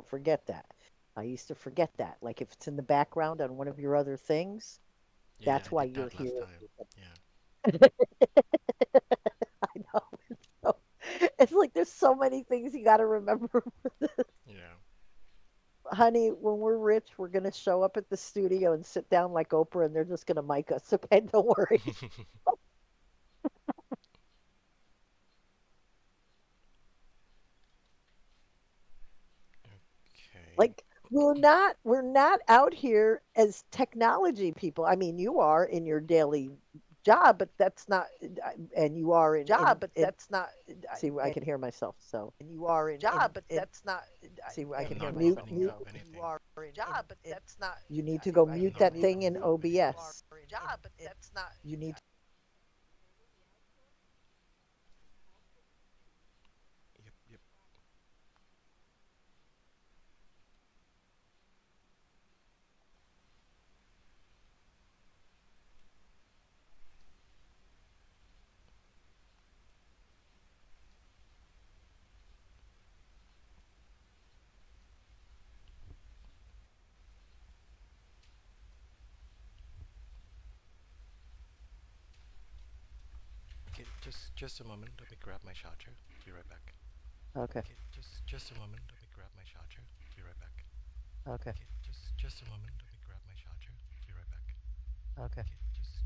forget that. I used to forget that. Like if it's in the background on one of your other things, Yeah, yeah, that's I why did you're that last here. time. Yeah. I know. So, it's like there's so many things you got to remember. Yeah. Honey, when we're rich, we're going to show up at the studio and sit down like Oprah and they're just going to mic us. Okay, don't worry. Okay. Like we're not out here as technology people. I mean, you are in your daily job, but that's not and you are in see I can hear myself. So And you are in see I You're can not hear myself. opening up anything. You need to go You're mute not that thing opening in up anything. OBS. You need Yep, yep. Okay, just a moment. Let me grab my charger. Be right back. okay. Okay, just a moment. Let me grab my charger. Be right back. Okay. Okay, just a moment. Let me grab my charger. Be right back. Okay. Okay, just a moment. Let me grab my charger. Be right back. Okay. Okay,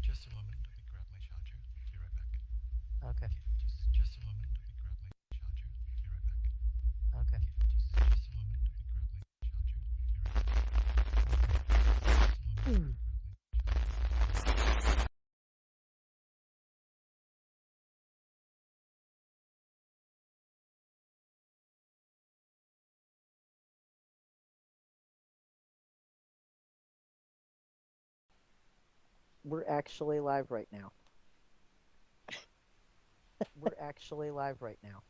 just a moment. Let me grab my charger. Be right back. Okay. Okay, just a moment. Let me grab my charger. Be right back. Okay. Just a moment. Hmm. We're actually live right now. We're actually live right now.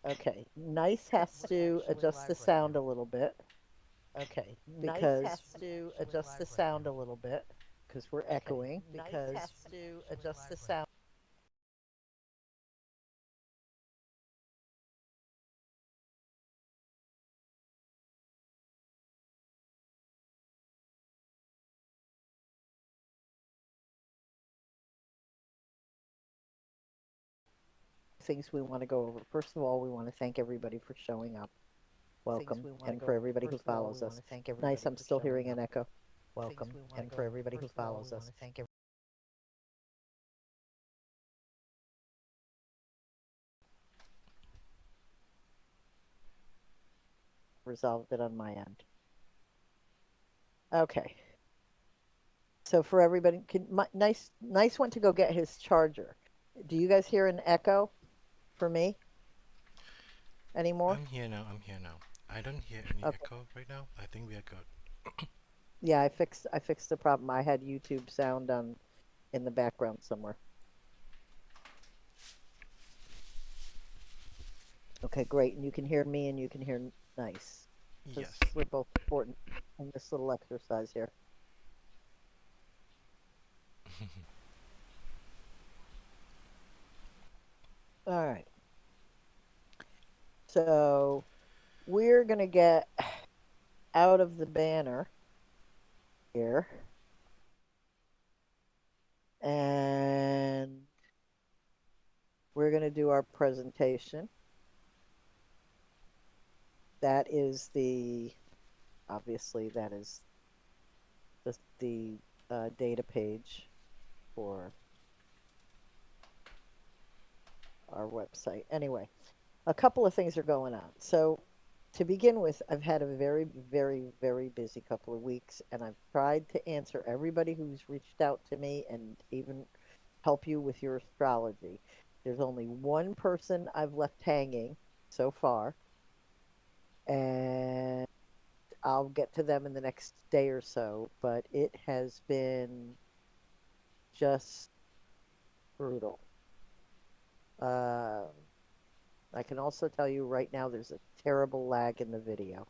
Okay. Nice has to adjust the sound a little bit. Okay. Because adjust the sound a little bit because we're echoing. Because adjust the sound. Things we want to go over. First of all, we want to thank everybody for showing up. Welcome. And for everybody who follows us. Nice, I'm still hearing an echo. Welcome. And for everybody who follows us. Resolved it on my end. Okay. So for everybody, nice one to go get his charger. Do you guys hear an echo for me anymore? I'm here now. I'm here now. I don't hear any Okay. echo right now. I think we are good. Yeah, I fixed the problem. I had YouTube sound on in the background somewhere. Okay, great. And you can hear me and you can hear nice. Because Yes. we're both important in this little exercise here. All right. So we're gonna get out of the banner here and we're gonna do our presentation. That is the obviously that is the data page for our website. Anyway, a couple of things are going on. So to begin with, I've had a very, very, very busy couple of weeks, and I've tried to answer everybody who's reached out to me and even help you with your astrology. There's only one person I've left hanging so far, and I'll get to them in the next day or so, but it has been just brutal. Uh, I can also tell you right now there's a terrible lag in the video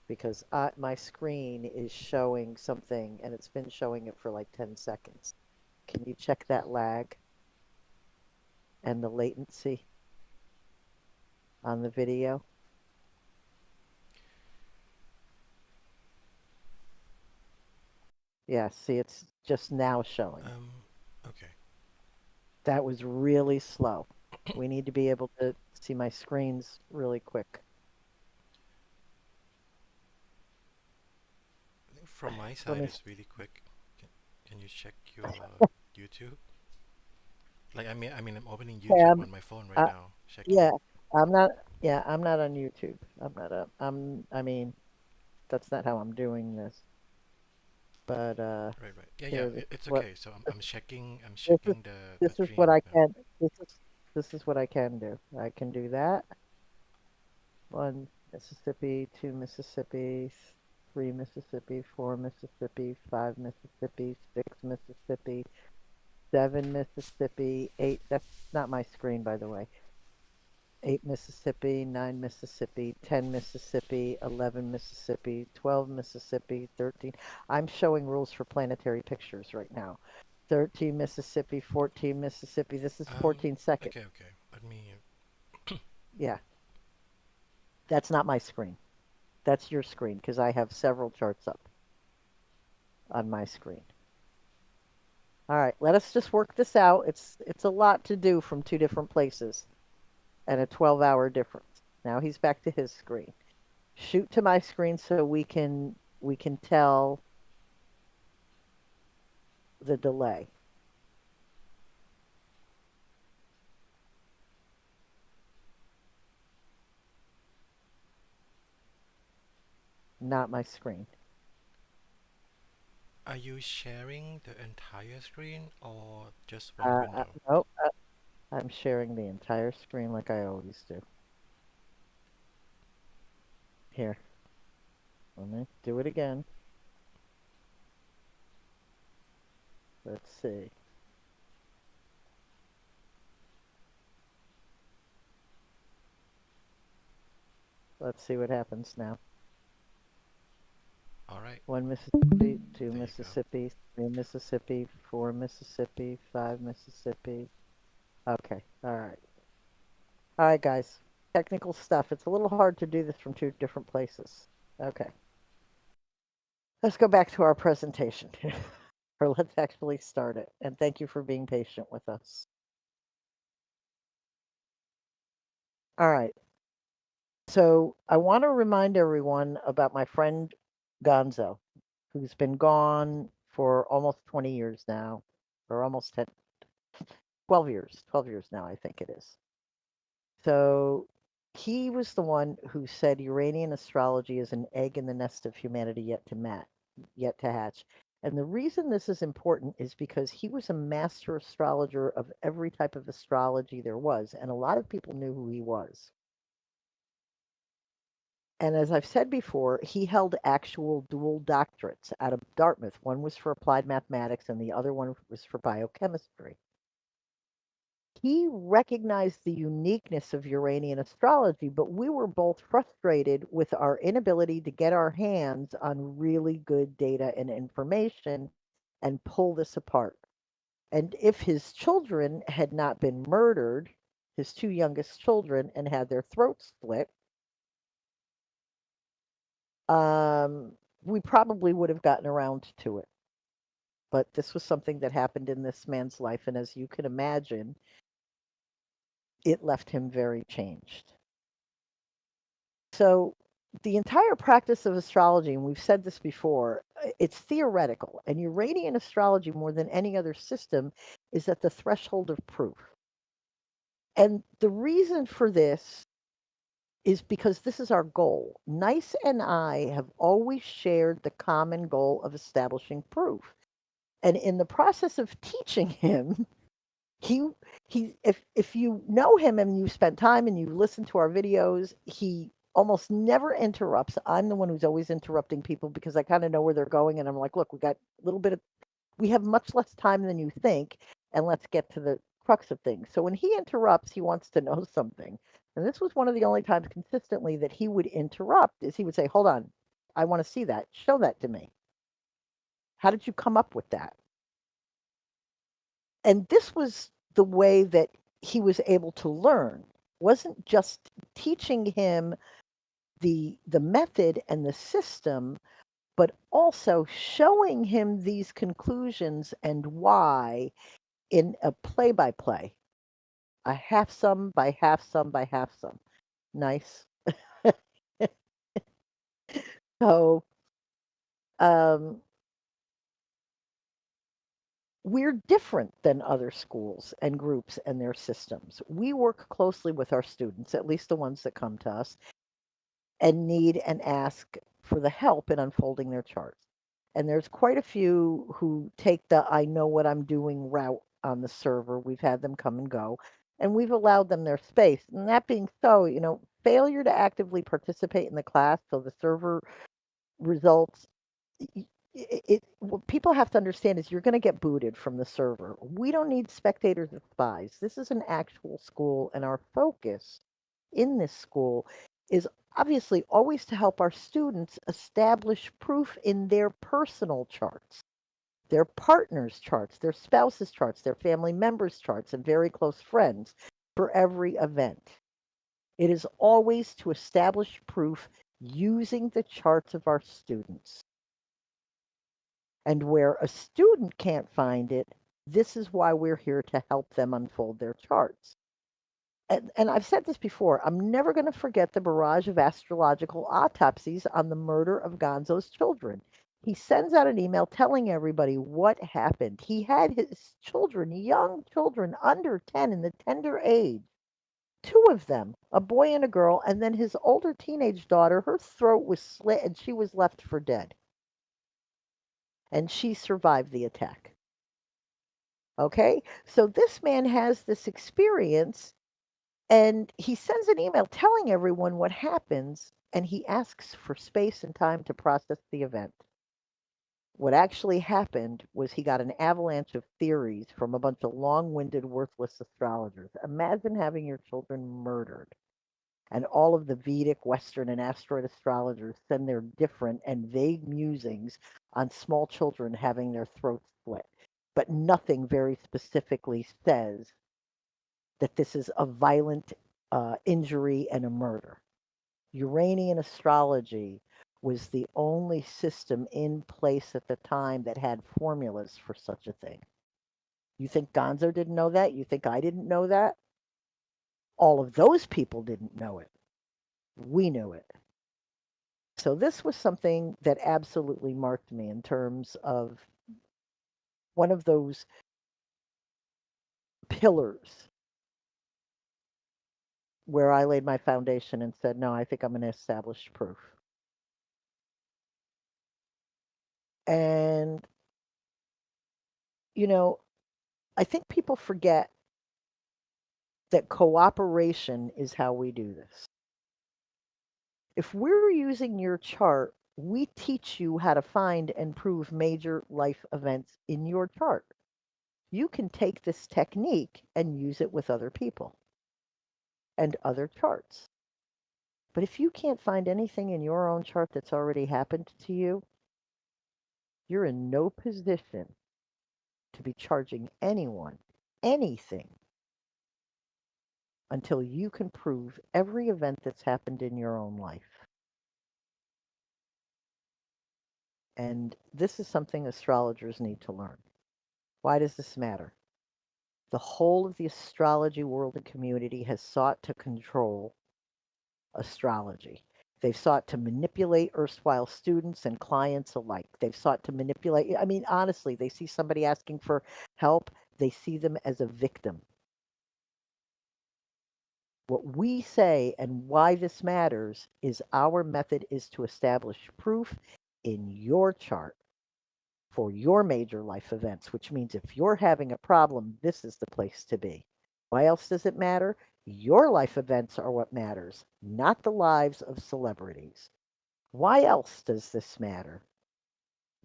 because my screen is showing something and it's been showing it for like 10 seconds. Can you check that lag and the latency on the video. Yeah, see, it's just now showing. Um, okay. That was really slow. We need to be able to see my screens really quick. I think from my Let side me. it's really quick. Can, can you check your YouTube? Like I'm opening YouTube Um, on my phone right uh, now, checking yeah, it. I'm not. Yeah, I'm not on YouTube. I'm not. I mean, that's not how I'm doing this. But Right, right. Yeah, yeah. here, this is It's what. okay. So I'm This, I'm checking I'm this is checking the this is what stream I right now. can. This is what I can do. I can do that. One Mississippi, two Mississippi, three Mississippi, four Mississippi, five Mississippi, six Mississippi, seven Mississippi, eight. That's not my screen, by the way. Eight Mississippi, nine Mississippi, 10 Mississippi, 11 Mississippi, 12 Mississippi, 13. I'm showing rules for planetary pictures right now. 13 Mississippi, 14 Mississippi. This is 14 seconds. Okay, okay. Let me. Yeah, that's not my screen. That's your screen because I have several charts up on my screen. All right, let us just work this out. It's a lot to do from two different places and a 12-hour difference. Now he's back to his screen. Shoot to my screen so we can tell the delay. Not my screen. Are you sharing the entire screen or just one window? Nope. I'm sharing the entire screen like I always do. Here, let me do it again. Let's see. Let's see what happens now. All right. One Mississippi, two There you go. Mississippi, three Mississippi, four Mississippi, five Mississippi. Okay. All right. All right, guys. Technical stuff. It's a little hard to do this from two different places. Okay. Let's go back to our presentation. Or let's actually start it. And thank you for being patient with us. All right. So I want to remind everyone about my friend Gonzo, who's been gone for almost 20 years now, or almost 10, 12 years, 12 years now, I think it is. So he was the one who said Uranian astrology is an egg in the nest of humanity yet to hatch. And the reason this is important is because he was a master astrologer of every type of astrology there was, and a lot of people knew who he was. And as I've said before, he held actual dual doctorates out of Dartmouth. One was for applied mathematics, and the other one was for biochemistry. He recognized the uniqueness of Uranian astrology, but we were both frustrated with our inability to get our hands on really good data and information and pull this apart. And if his children had not been murdered, his two youngest children, and had their throats slit, um, we probably would have gotten around to it. But this was something that happened in this man's life, and as you can imagine, it left him very changed. So, the entire practice of astrology, and we've said this before, it's theoretical, and Uranian astrology, more than any other system, is at the threshold of proof. And the reason for this is because this is our goal. Nice and I have always shared the common goal of establishing proof. And in the process of teaching him, he if you know him and you spent time and you listen to our videos, he almost never interrupts. I'm the one who's always interrupting people because I kind of know where they're going and I'm like, look, we have much less time than you think, and let's get to the crux of things. So when he interrupts, he wants to know something. And this was one of the only times consistently that he would interrupt is he would say, hold on, I want to see that. Show that to me. How did you come up with that? And this was the way that he was able to learn. wasn't just teaching him the method and the system, but also showing him these conclusions and why in a play by play, a half sum by half sum by half sum. Nice. So um, we're different than other schools and groups and their systems. We work closely with our students, at least the ones that come to us, and need and ask for the help in unfolding their charts. And there's quite a few who take the I know what I'm doing route on the server. We've had them come and go, and we've allowed them their space. And that being so, failure to actively participate in the class, so the server results, what people have to understand is you're going to get booted from the server. We don't need spectators or spies. This is an actual school, and our focus in this school is obviously always to help our students establish proof in their personal charts, their partners' charts, their spouses' charts, their family members' charts, and very close friends for every event. It is always to establish proof using the charts of our students. And where a student can't find it, this is why we're here to help them unfold their charts. And I've said this before, I'm never going to forget the barrage of astrological autopsies on the murder of Gonzo's children. He sends out an email telling everybody what happened. He had his children, young children under 10 in the tender age, two of them, a boy and a girl, and then his older teenage daughter, her throat was slit and she was left for dead. And she survived the attack. Okay? So this man has this experience and he sends an email telling everyone what happens and he asks for space and time to process the event. What actually happened was he got an avalanche of theories from a bunch of long winded, worthless astrologers. Imagine having your children murdered. And all of the Vedic, Western, and asteroid astrologers send their different and vague musings on small children having their throats split. But nothing very specifically says that this is a violent injury and a murder. Uranian astrology was the only system in place at the time that had formulas for such a thing. You think Gonzo didn't know that? You think I didn't know that? All of those people didn't know it. We knew it. So this was something that absolutely marked me in terms of one of those pillars where I laid my foundation and said, no, I think I'm going to establish proof. And, you know, I think people forget that cooperation is how we do this. If we're using your chart, we teach you how to find and prove major life events in your chart. You can take this technique and use it with other people and other charts. But if you can't find anything in your own chart that's already happened to you, you're in no position to be charging anyone anything until you can prove every event that's happened in your own life. And this is something astrologers need to learn. Why does this matter? The whole of the astrology world and community has sought to control astrology. They've sought to manipulate erstwhile students and clients alike. They've sought to manipulate, I mean, honestly, they see somebody asking for help, they see them as a victim. What we say and why this matters is our method is to establish proof in your chart for your major life events, which means if you're having a problem, this is the place to be. Why else does it matter? Your life events are what matters, not the lives of celebrities. Why else does this matter?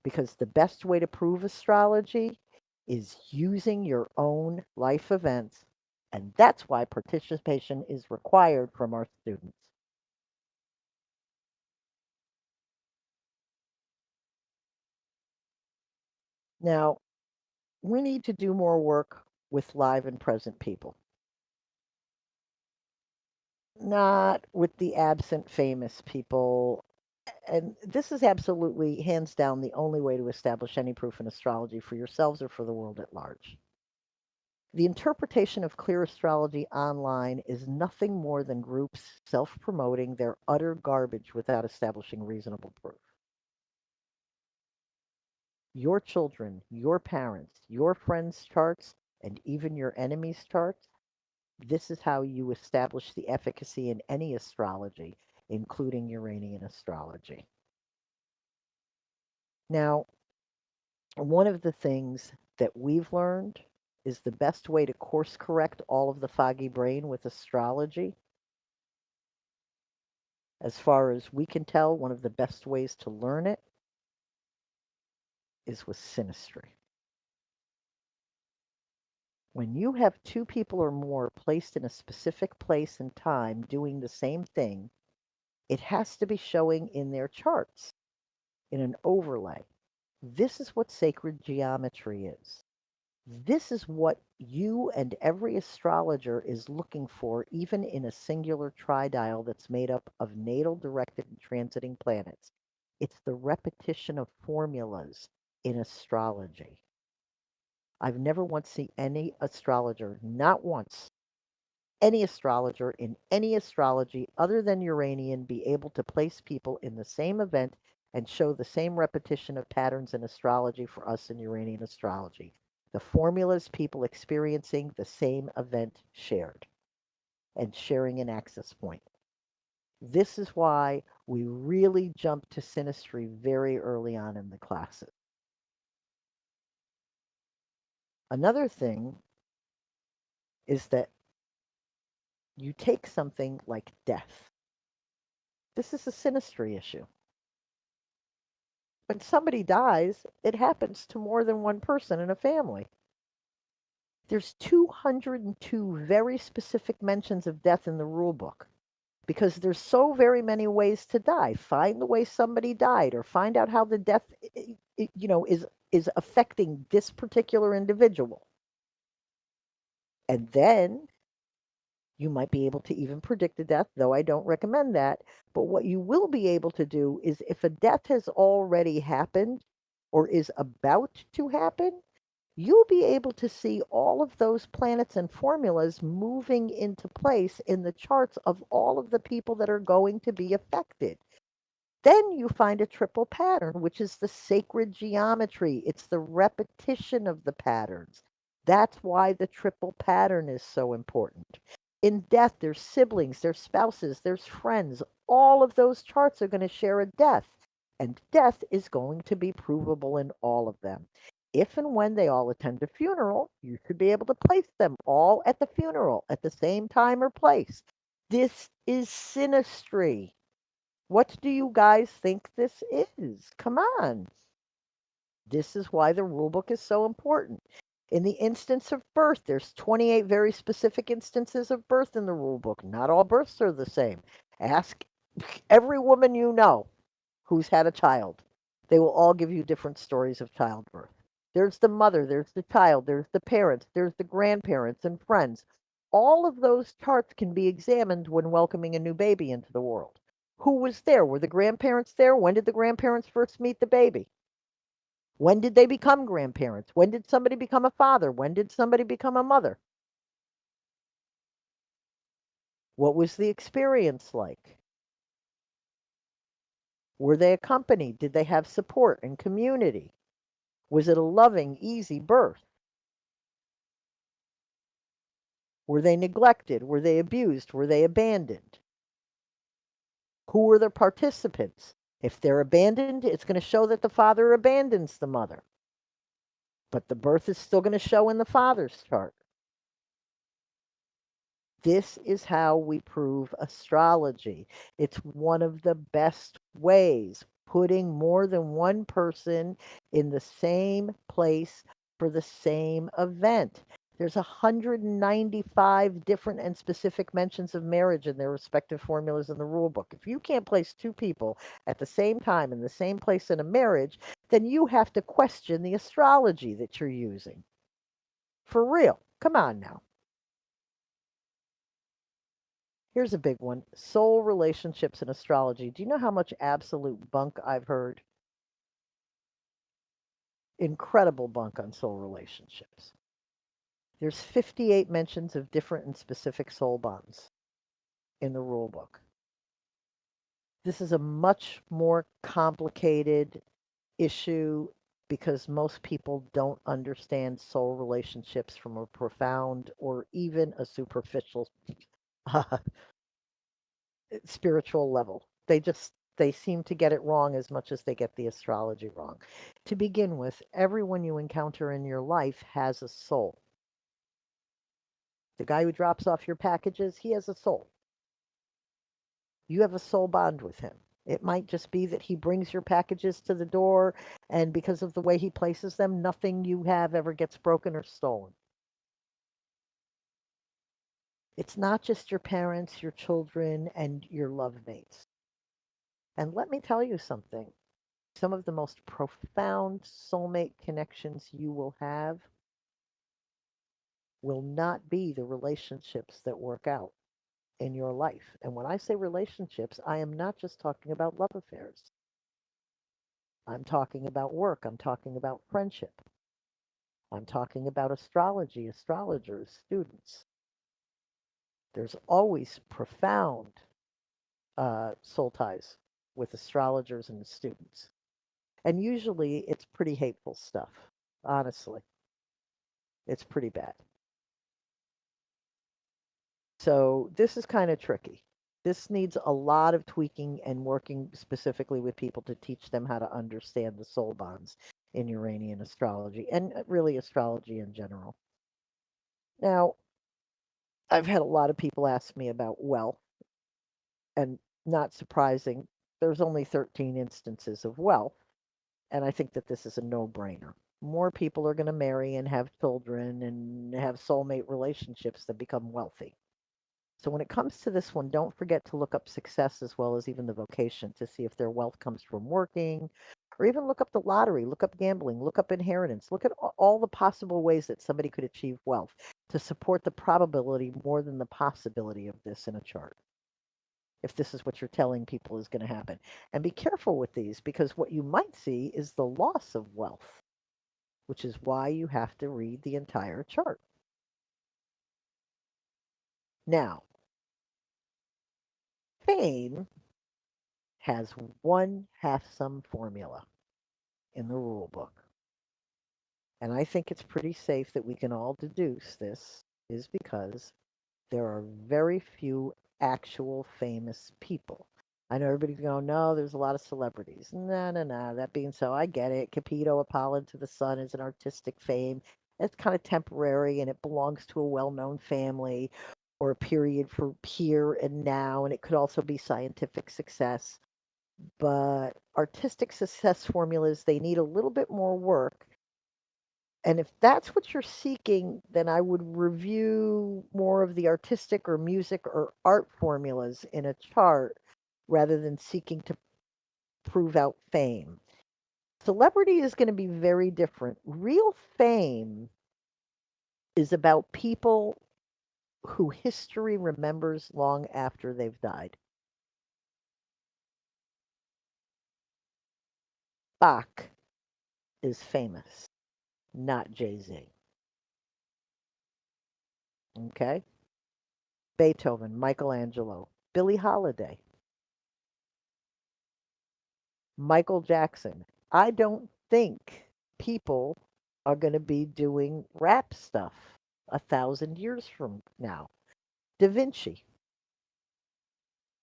Because the best way to prove astrology is using your own life events, and that's why participation is required from our students. Now, we need to do more work with live and present people. not with the absent famous people. And this is absolutely, hands down, the only way to establish any proof in astrology for yourselves or for the world at large. The interpretation of clear astrology online is nothing more than groups self promoting their utter garbage without establishing reasonable proof. Your children, your parents, your friends' charts, and even your enemies' charts, this is how you establish the efficacy in any astrology, including Uranian astrology. Now, one of the things that we've learned is the best way to course correct all of the foggy brain with astrology. As far as we can tell, one of the best ways to learn it is with synastry. When you have two people or more placed in a specific place and time doing the same thing, it has to be showing in their charts in an overlay. This is what sacred geometry is. This is what you and every astrologer is looking for, even in a singular tridial that's made up of natal directed and transiting planets. It's the repetition of formulas in astrology. I've never once seen any astrologer, not once, any astrologer in any astrology other than Uranian be able to place people in the same event and show the same repetition of patterns in astrology for us in Uranian astrology. The formulas people experiencing the same event shared and sharing an access point. This is why we really jumped to synastry very early on in the classes. Another thing is that you take something like death. This is a synastry issue. When somebody dies, it happens to more than one person in a family. There's 202 very specific mentions of death in the rule book because there's so very many ways to die. Find the way somebody died or find out how the death is affecting this particular individual. And then you might be able to even predict a death, though I don't recommend that. But what you will be able to do is if a death has already happened or is about to happen, you'll be able to see all of those planets and formulas moving into place in the charts of all of the people that are going to be affected. Then you find a triple pattern, which is the sacred geometry. It's the repetition of the patterns. That's why the triple pattern is so important. In death, there's siblings, there's spouses, there's friends. All of those charts are going to share a death, and death is going to be provable in all of them. If and when they all attend a funeral, you should be able to place them all at the funeral at the same time or place. This is synastry. What do you guys think this is? Come on. This is why the rule book is so important. In the instance of birth, there's 28 very specific instances of birth in the rule book. Not all births are the same. Ask every woman you know who's had a child. They will all give you different stories of childbirth. There's the mother, there's the child, there's the parents, there's the grandparents and friends. All of those charts can be examined when welcoming a new baby into the world. Who was there? Were the grandparents there? When did the grandparents first meet the baby? When did they become grandparents? When did somebody become a father? When did somebody become a mother? What was the experience like? Were they accompanied? Did they have support and community? Was it a loving, easy birth? Were they neglected? Were they abused? Were they abandoned? Who were the participants? If they're abandoned, it's going to show that the father abandons the mother. But the birth is still going to show in the father's chart. This is how we prove astrology. It's one of the best ways, putting more than one person in the same place for the same event. There's 195 different and specific mentions of marriage in their respective formulas in the rule book. If you can't place two people at the same time in the same place in a marriage, then you have to question the astrology that you're using. For real. Come on now. Here's a big one: soul relationships in astrology. Do you know how much absolute bunk I've heard? Incredible bunk on soul relationships. There's 58 mentions of different and specific soul bonds in the rule book. This is a much more complicated issue because most people don't understand soul relationships from a profound or even a superficial uh, spiritual level. They seem to get it wrong as much as they get the astrology wrong. To begin with, everyone you encounter in your life has a soul. The guy who drops off your packages, he has a soul. You have a soul bond with him. It might just be that he brings your packages to the door, and because of the way he places them, nothing you have ever gets broken or stolen. It's not just your parents, your children, and your love mates. And let me tell you something: some of the most profound soulmate connections you will have will not be the relationships that work out in your life. And when I say relationships, I am not just talking about love affairs. I'm talking about work. I'm talking about friendship. I'm talking about astrology, astrologers, students. There's always profound soul ties with astrologers and students. And usually it's pretty hateful stuff, honestly. It's pretty bad. So this is kind of tricky. This needs a lot of tweaking and working specifically with people to teach them how to understand the soul bonds in Uranian astrology and really astrology in general. Now, I've had a lot of people ask me about wealth, and not surprising, there's only 13 instances of wealth, and I think that this is a no-brainer. More people are going to marry and have children and have soulmate relationships that become wealthy. So when it comes to this one, don't forget to look up success as well as even the vocation to see if their wealth comes from working, or even look up the lottery, look up gambling, look up inheritance, look at all the possible ways that somebody could achieve wealth to support the probability more than the possibility of this in a chart, if this is what you're telling people is going to happen. And be careful with these because what you might see is the loss of wealth, which is why you have to read the entire chart. Now, fame has one half sum formula in the rule book. And I think it's pretty safe that we can all deduce this is because there are very few actual famous people. I know everybody's going, no, there's a lot of celebrities. No, no, no. That being so, I get it. Capito, Apollon to the Sun is an artistic fame. It's kind of temporary and it belongs to a well known family or a period for here and now. And it could also be scientific success. But artistic success formulas, they need a little bit more work. And if that's what you're seeking, then I would review more of the artistic or music or art formulas in a chart rather than seeking to prove out fame. Celebrity is going to be very different. Real fame is about people who history remembers long after they've died. Bach is famous, not Jay-Z. Okay? Beethoven, Michelangelo, Billie Holiday, Michael Jackson. I don't think people are going to be doing rap stuff 1,000 years from now. Da Vinci.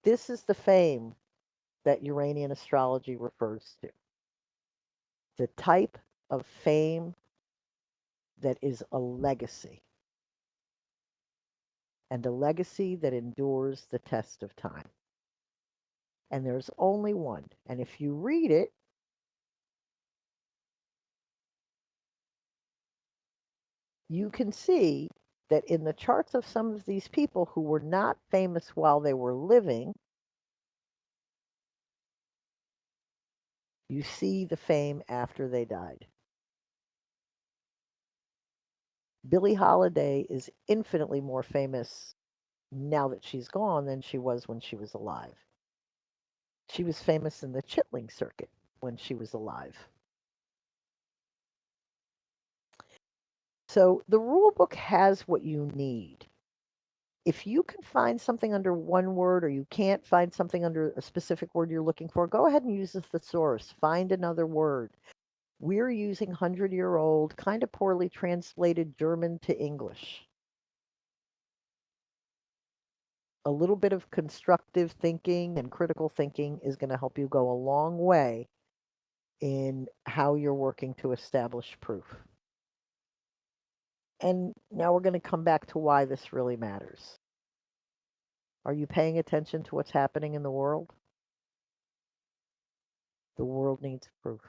This is the fame that Uranian astrology refers to. The type of fame that is a legacy, and a legacy that endures the test of time. And there's only one. And if you read it, you can see that in the charts of some of these people who were not famous while they were living, you see the fame after they died. Billie Holiday is infinitely more famous now that she's gone than she was when she was alive. She was famous in the Chitling circuit when she was alive. So the rule book has what you need. If you can find something under one word or you can't find something under a specific word you're looking for, go ahead and use the thesaurus. Find another word. We're using 100-year-old, kind of poorly translated German to English. A little bit of constructive thinking and critical thinking is going to help you go a long way in how you're working to establish proof. And now we're going to come back to why this really matters. Are you paying attention to what's happening in the world? The world needs proof.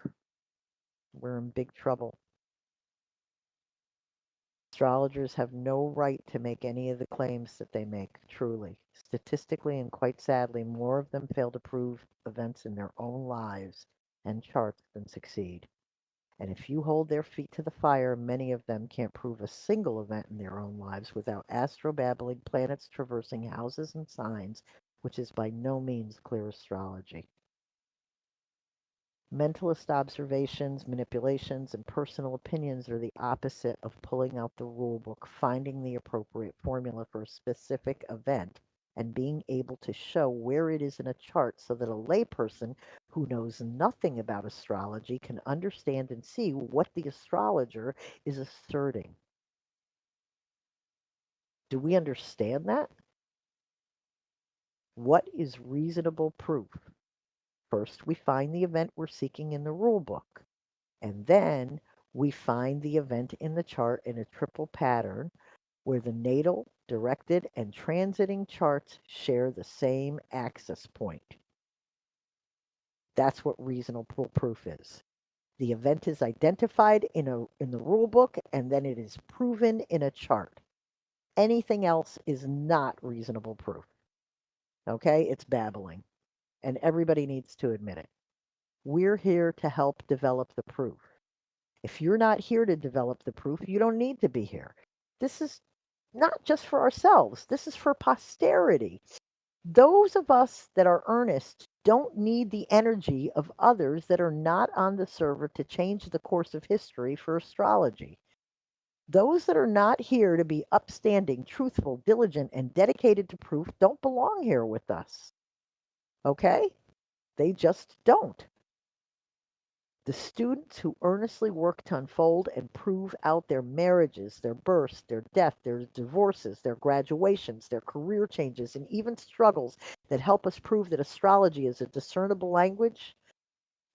We're in big trouble. Astrologers have no right to make any of the claims that they make, truly. Statistically and quite sadly, more of them fail to prove events in their own lives and charts than succeed. And if you hold their feet to the fire, many of them can't prove a single event in their own lives without astrobabbling, planets traversing houses and signs, which is by no means clear astrology. Mentalist observations, manipulations, and personal opinions are the opposite of pulling out the rule book, finding the appropriate formula for a specific event, and being able to show where it is in a chart so that a layperson who knows nothing about astrology can understand and see what the astrologer is asserting. Do we understand that? What is reasonable proof? First, we find the event we're seeking in the rule book. And then we find the event in the chart in a triple pattern where the natal, directed, and transiting charts share the same axis point. That's what reasonable proof is. The event is identified in the rule book and then it is proven in a chart. Anything else is not reasonable proof. Okay? It's babbling. And everybody needs to admit it. We're here to help develop the proof. If you're not here to develop the proof, you don't need to be here. This is not just for ourselves, this is for posterity. Those of us that are earnest don't need the energy of others that are not on the server to change the course of history for astrology. Those that are not here to be upstanding, truthful, diligent, and dedicated to proof don't belong here with us. Okay? They just don't. The students who earnestly work to unfold and prove out their marriages, their births, their death, their divorces, their graduations, their career changes, and even struggles that help us prove that astrology is a discernible language,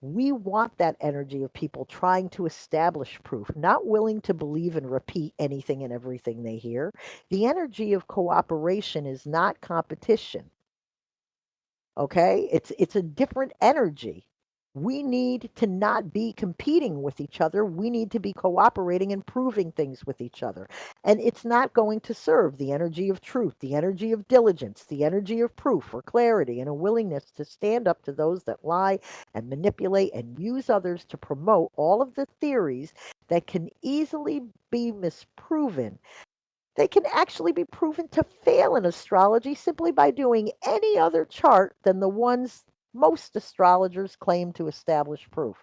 we want that energy of people trying to establish proof, not willing to believe and repeat anything and everything they hear. The energy of cooperation is not competition. Okay? It's a different energy. We need to not be competing with each other. We need to be cooperating and proving things with each other. And it's not going to serve the energy of truth, the energy of diligence, the energy of proof or clarity, and a willingness to stand up to those that lie and manipulate and use others to promote all of the theories that can easily be misproven. They can actually be proven to fail in astrology simply by doing any other chart than the ones most astrologers claim to establish proof.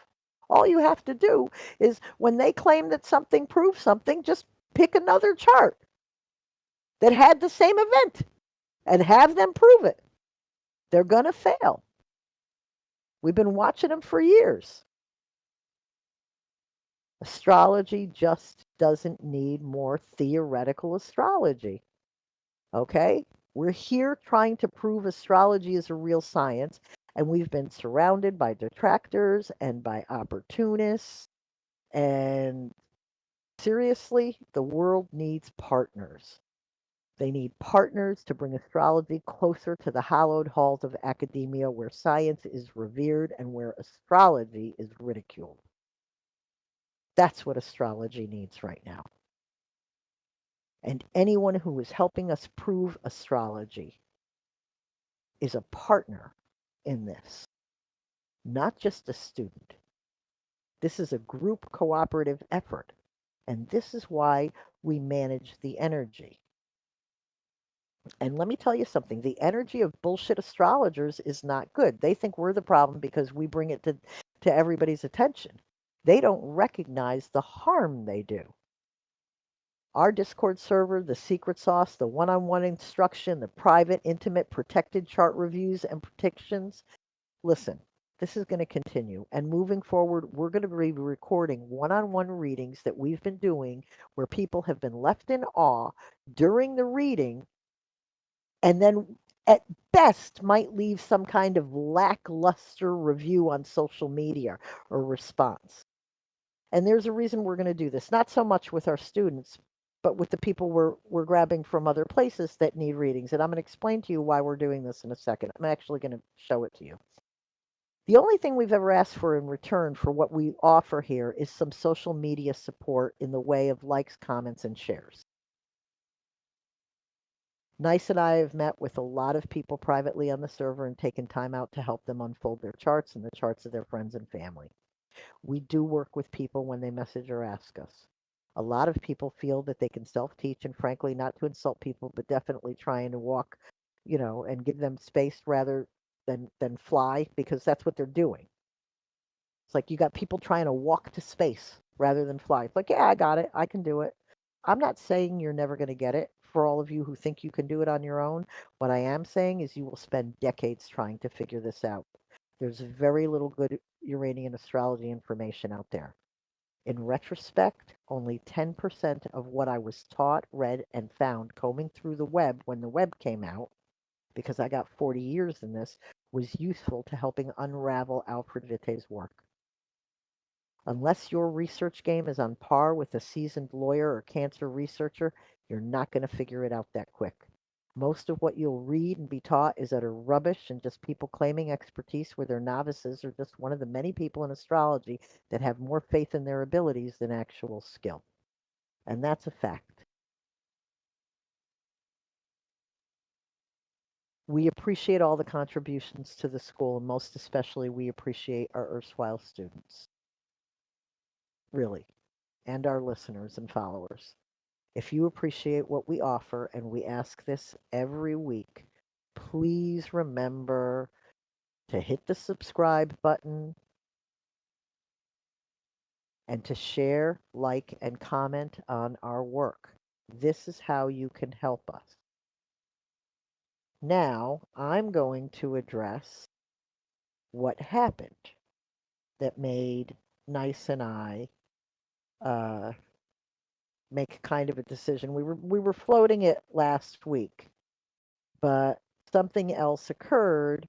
All you have to do is when they claim that something proves something, just pick another chart that had the same event and have them prove it. They're going to fail. We've been watching them for years. Astrology just doesn't need more theoretical astrology. Okay? We're here trying to prove astrology is a real science, and we've been surrounded by detractors and by opportunists. And seriously, the world needs partners. They need partners to bring astrology closer to the hallowed halls of academia where science is revered and where astrology is ridiculed. That's what astrology needs right now. And anyone who is helping us prove astrology is a partner in this, not just a student. This is a group cooperative effort, and this is why we manage the energy. And let me tell you something, the energy of bullshit astrologers is not good. They think we're the problem because we bring it to everybody's attention. They don't recognize the harm they do. Our Discord server, the secret sauce, the one on one instruction, the private, intimate, protected chart reviews and predictions. Listen, this is going to continue. And moving forward, we're going to be recording one on one readings that we've been doing where people have been left in awe during the reading and then at best might leave some kind of lackluster review on social media or response. And there's a reason we're going to do this, not so much with our students, but with the people we're grabbing from other places that need readings. And I'm going to explain to you why we're doing this in a second. I'm actually going to show it to you. The only thing we've ever asked for in return for what we offer here is some social media support in the way of likes, comments, and shares. Nice and I have met with a lot of people privately on the server and taken time out to help them unfold their charts and the charts of their friends and family. We do work with people when they message or ask us. A lot of people feel that they can self teach, and frankly, not to insult people, but definitely trying to walk, and give them space rather than fly because that's what they're doing. It's like you got people trying to walk to space rather than fly. It's like, yeah, I got it. I can do it. I'm not saying you're never going to get it. For all of you who think you can do it on your own, what I am saying is you will spend decades trying to figure this out. There's very little good Uranian astrology information out there. In retrospect, only 10% of what I was taught, read, and found combing through the web when the web came out, because I got 40 years in this, was useful to helping unravel Alfred Witte's work. Unless your research game is on par with a seasoned lawyer or cancer researcher, you're not going to figure it out that quick. Most of what you'll read and be taught is utter rubbish and just people claiming expertise where they're novices or just one of the many people in astrology that have more faith in their abilities than actual skill. And that's a fact. We appreciate all the contributions to the school, and most especially, we appreciate our erstwhile students, really, and our listeners and followers. If you appreciate what we offer, and we ask this every week, please remember to hit the subscribe button and to share, like, and comment on our work. This is how you can help us. Now, I'm going to address what happened that made Nice and I uh, make kind of a decision. We were floating it last week, but something else occurred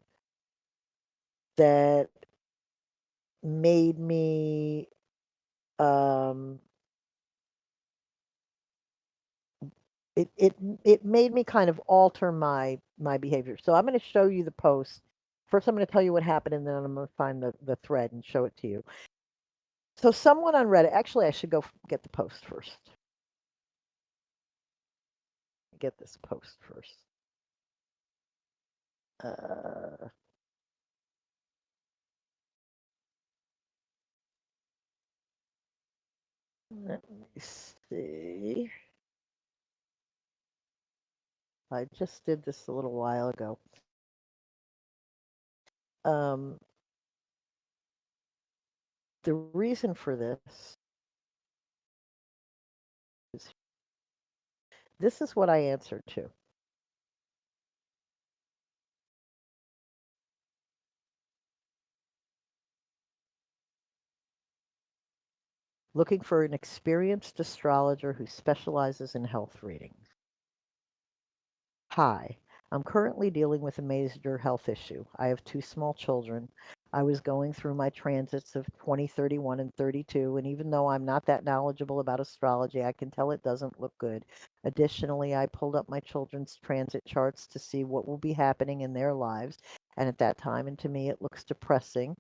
that made me um it made me kind of alter my behavior. So I'm going to show you the post. First I'm going to tell you what happened and then I'm going to find the thread and show it to you. So someone on Reddit, actually I should go get the post first. Get this post first. Uh let me see. I just did this a little while ago. Um the reason for is this is what I answered to. Looking for an experienced astrologer who specializes in health readings. Hi, I'm currently dealing with a major health issue. I have two small children. I was going through my transits of 20, 31, and 32, and even though I'm not that knowledgeable about astrology, I can tell it doesn't look good. Additionally, I pulled up my children's transit charts to see what will be happening in their lives, and at that time, and to me, it looks depressing.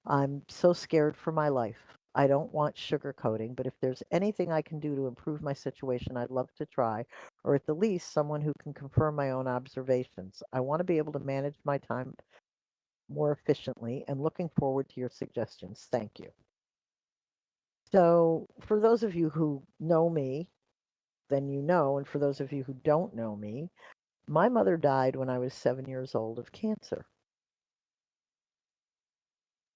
I'm so scared for my life. I don't want sugarcoating, but if there's anything I can do to improve my situation, I'd love to try, or at the least, someone who can confirm my own observations. I want to be able to manage my time more efficiently and looking forward to your suggestions. Thank you. So, for those of you who know me, then you know, and for those of you who don't know me, My mother died when I was 7 years old of cancer.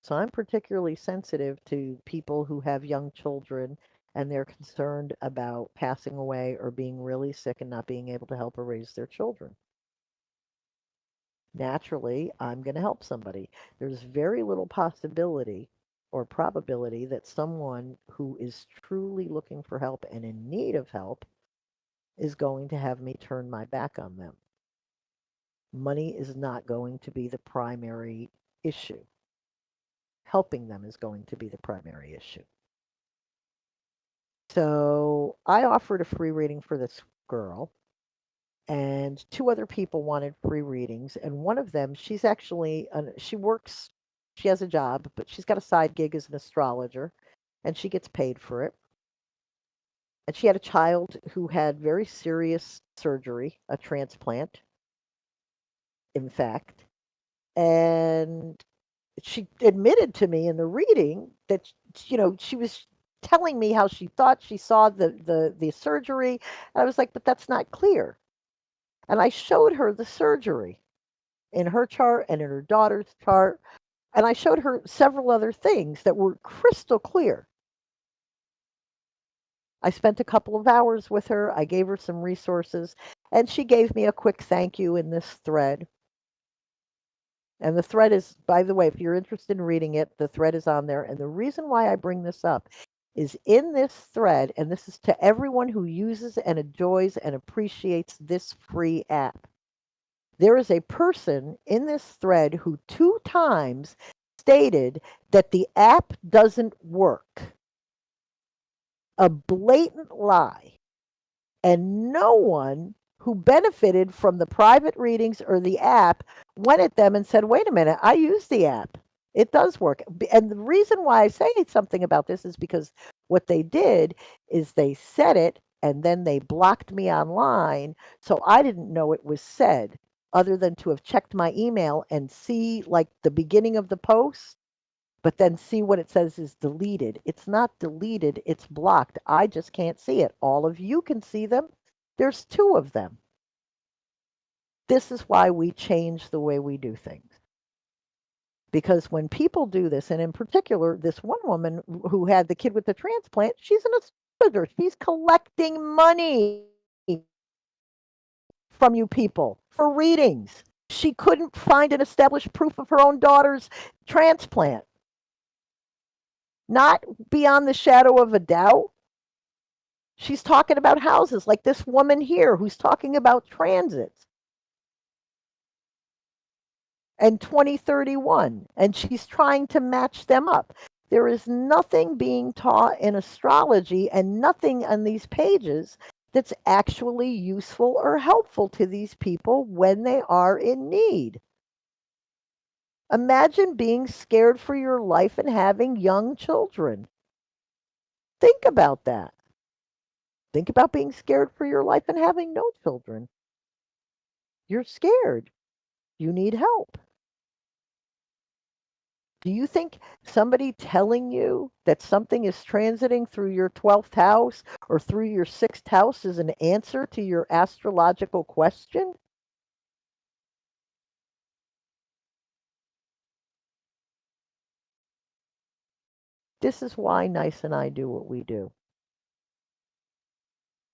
So I'm particularly sensitive to people who have young children and they're concerned about passing away or being really sick and not being able to help or raise their children. Naturally, I'm going to help somebody. There's very little possibility or probability that someone who is truly looking for help and in need of help is going to have me turn my back on them. Money is not going to be the primary issue. Helping them is going to be the primary issue. So I offered a free reading for this girl, and two other people wanted free readings. And one of them, she's actually, she works, she has a job, but she's got a side gig as an astrologer, and she gets paid for it. And she had a child who had very serious surgery, a transplant, in fact. And she admitted to me in the reading that she was telling me how she thought she saw the surgery, and I was like, but that's not clear. And I showed her the surgery in her chart and in her daughter's chart, and I showed her several other things that were crystal clear. I spent a couple of hours with her. I gave her some resources, and she gave me a quick thank you in this thread. And the thread is, by the way, if you're interested in reading it, the thread is on there. And the reason why I bring this up is in this thread, and this is to everyone who uses and enjoys and appreciates this free app. There is a person in this thread who two times stated that the app doesn't work. A blatant lie. And no one who benefited from the private readings or the app went at them and said, wait a minute, I use the app. It does work. And the reason why I say something about this is because what they did is they said it and then they blocked me online. So I didn't know it was said other than to have checked my email and see like the beginning of the post, but then see what it says is deleted. It's not deleted, it's blocked. I just can't see it. All of you can see them. There's two of them. This is why we change the way we do things. Because when people do this, and in particular, this one woman who had the kid with the transplant, she's an astrologer. She's collecting money from you people for readings. She couldn't find an established proof of her own daughter's transplant. Not beyond the shadow of a doubt. She's talking about houses like this woman here who's talking about transits and 2031, and she's trying to match them up. There is nothing being taught in astrology and nothing on these pages that's actually useful or helpful to these people when they are in need. Imagine being scared for your life and having young children. Think about that. Think about being scared for your life and having no children. You're scared. You need help. Do you think somebody telling you that something is transiting through your 12th house or through your 6th house is an answer to your astrological question? This is why Nice and I do what we do.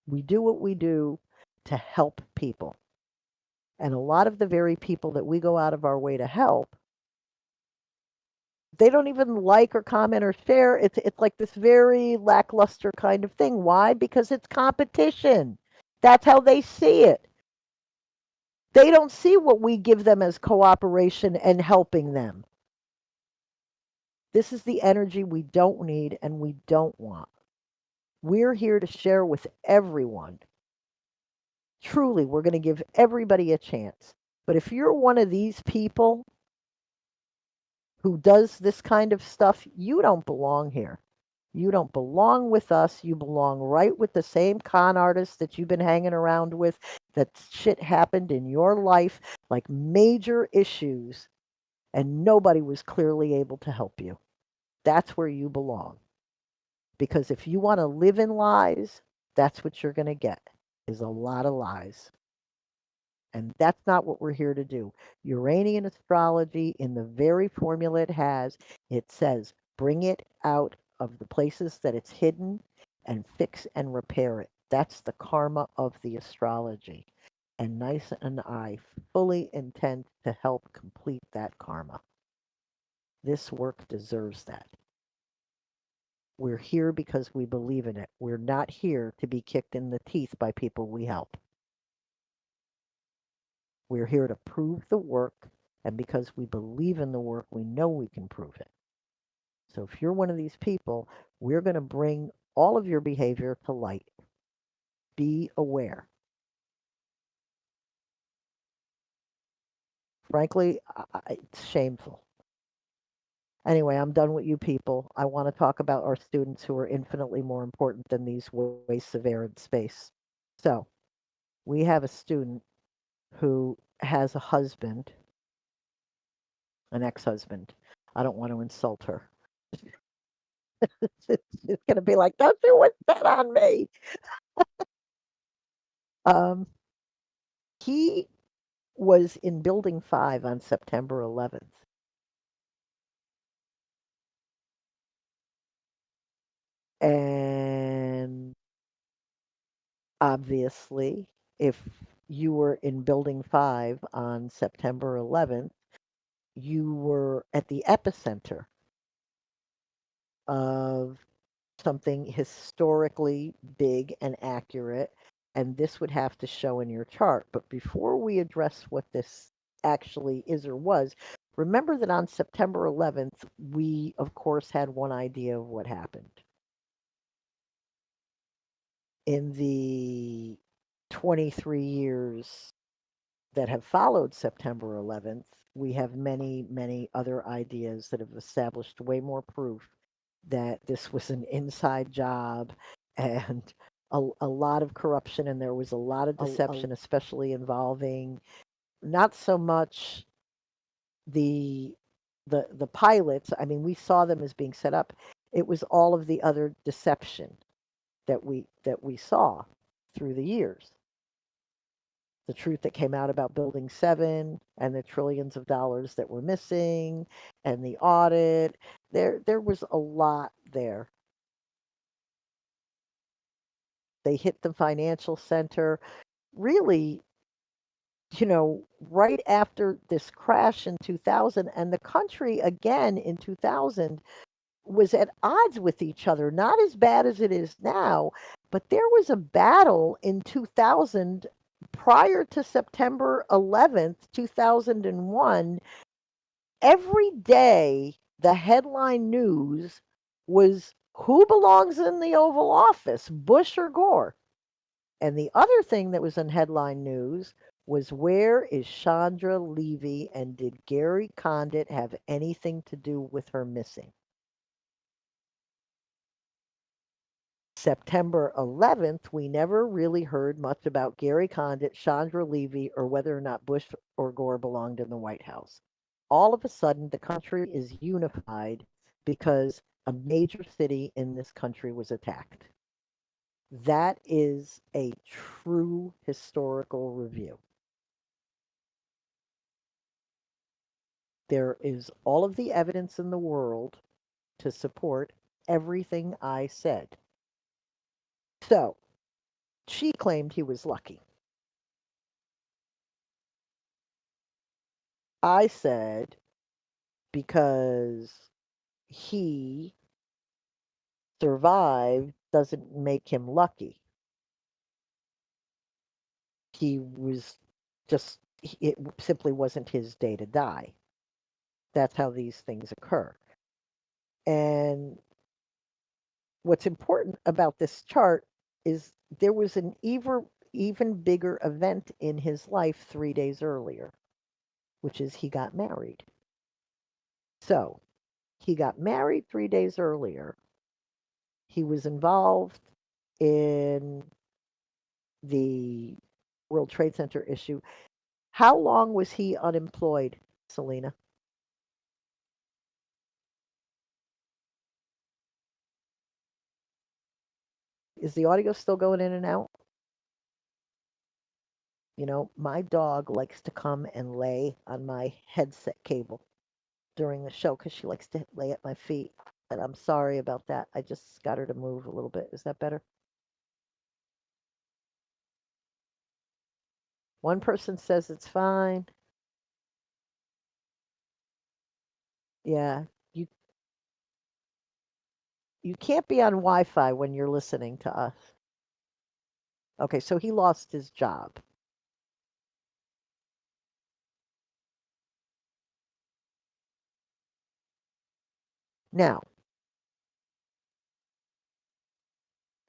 We do what we do to help people. And a lot of the very people that we go out of our way to help, they don't even like or comment or share. It's like this very lackluster kind of thing. Why? Because it's competition. That's how they see it. They don't see what we give them as cooperation and helping them. This is the energy we don't need and we don't want. We're here to share with everyone. Truly, we're going to give everybody a chance. But if you're one of these people who does this kind of stuff, you don't belong here. You don't belong with us. You belong right with the same con artists that you've been hanging around with. That shit happened in your life, like major issues, and nobody was clearly able to help you. That's where you belong. Because if you want to live in lies, that's what you're going to get, is a lot of lies. And that's not what we're here to do. Uranian astrology, in the very formula it has, it says bring it out of the places that it's hidden and fix and repair it. That's the karma of the astrology. And Nice and I fully intend to help complete that karma. This work deserves that. We're here because we believe in it. We're not here to be kicked in the teeth by people we help. We're here to prove the work, and because we believe in the work, we know we can prove it. So if you're one of these people, we're going to bring all of your behavior to light. Be aware. Frankly, it's shameful. Anyway, I'm done with you people. I want to talk about our students who are infinitely more important than these wastes of air and space. So, we have a student who has a husband, an ex-husband. I don't want to insult her. It's going to be like, don't you wish that on me. Um, he was in Building 5 on September 11th. And obviously, if you were in Building 5 on September 11th, you were at the epicenter of something historically big and accurate, and this would have to show in your chart. But before we address what this actually is or was, remember that on September 11th, we, of course, had one idea of what happened. In the 23 years that have followed September 11th, we have many, many other ideas that have established way more proof that this was an inside job and a lot of corruption, and there was a lot of deception, especially involving not so much the the pilots. I mean, we saw them as being set up. It was all of the other deception that we saw through the years. The truth that came out about Building 7 and the trillions of dollars that were missing and the audit. There was a lot there. They hit the financial center really, right after this crash in 2000, and the country again in 2000 was at odds with each other, not as bad as it is now, but there was a battle in 2000 prior to September 11th, 2001. Every day, the headline news was who belongs in the Oval Office, Bush or Gore? And the other thing that was in headline news was where is Chandra Levy and did Gary Condit have anything to do with her missing? September 11th, we never really heard much about Gary Condit, Chandra Levy, or whether or not Bush or Gore belonged in the White House. All of a sudden, the country is unified because a major city in this country was attacked. That is a true historical review. There is all of the evidence in the world to support everything I said. So, she claimed he was lucky. I said because he survived doesn't make him lucky. He was just, it simply wasn't his day to die. That's how these things occur. And what's important about this chart is there was an even bigger event in his life 3 days earlier, which is he got married. So he got married 3 days earlier. He was involved in the World Trade Center issue. How long was he unemployed, Selena? Is the audio still going in and out? My dog likes to come and lay on my headset cable during the show because she likes to lay at my feet. And I'm sorry about that. I just got her to move a little bit. Is that better? One person says it's fine. Yeah, you you can't be on Wi-Fi when you're listening to us. Okay, so he lost his job. Now,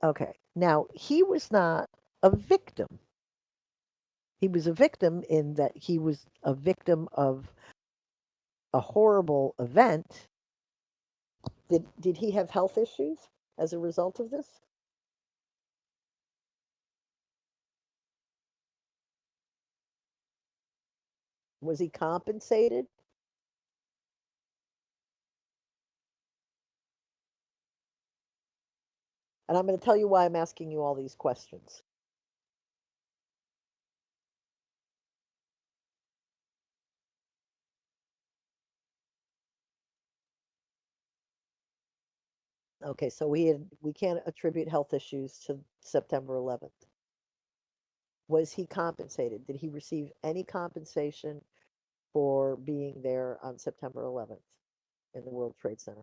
okay. Now, he was not a victim. He was a victim in that he was a victim of a horrible event. Did he have health issues as a result of this? Was he compensated? And I'm going to tell you why I'm asking you all these questions. Okay, so we can't attribute health issues to September 11th. Was he compensated? Did he receive any compensation for being there on September 11th in the World Trade Center?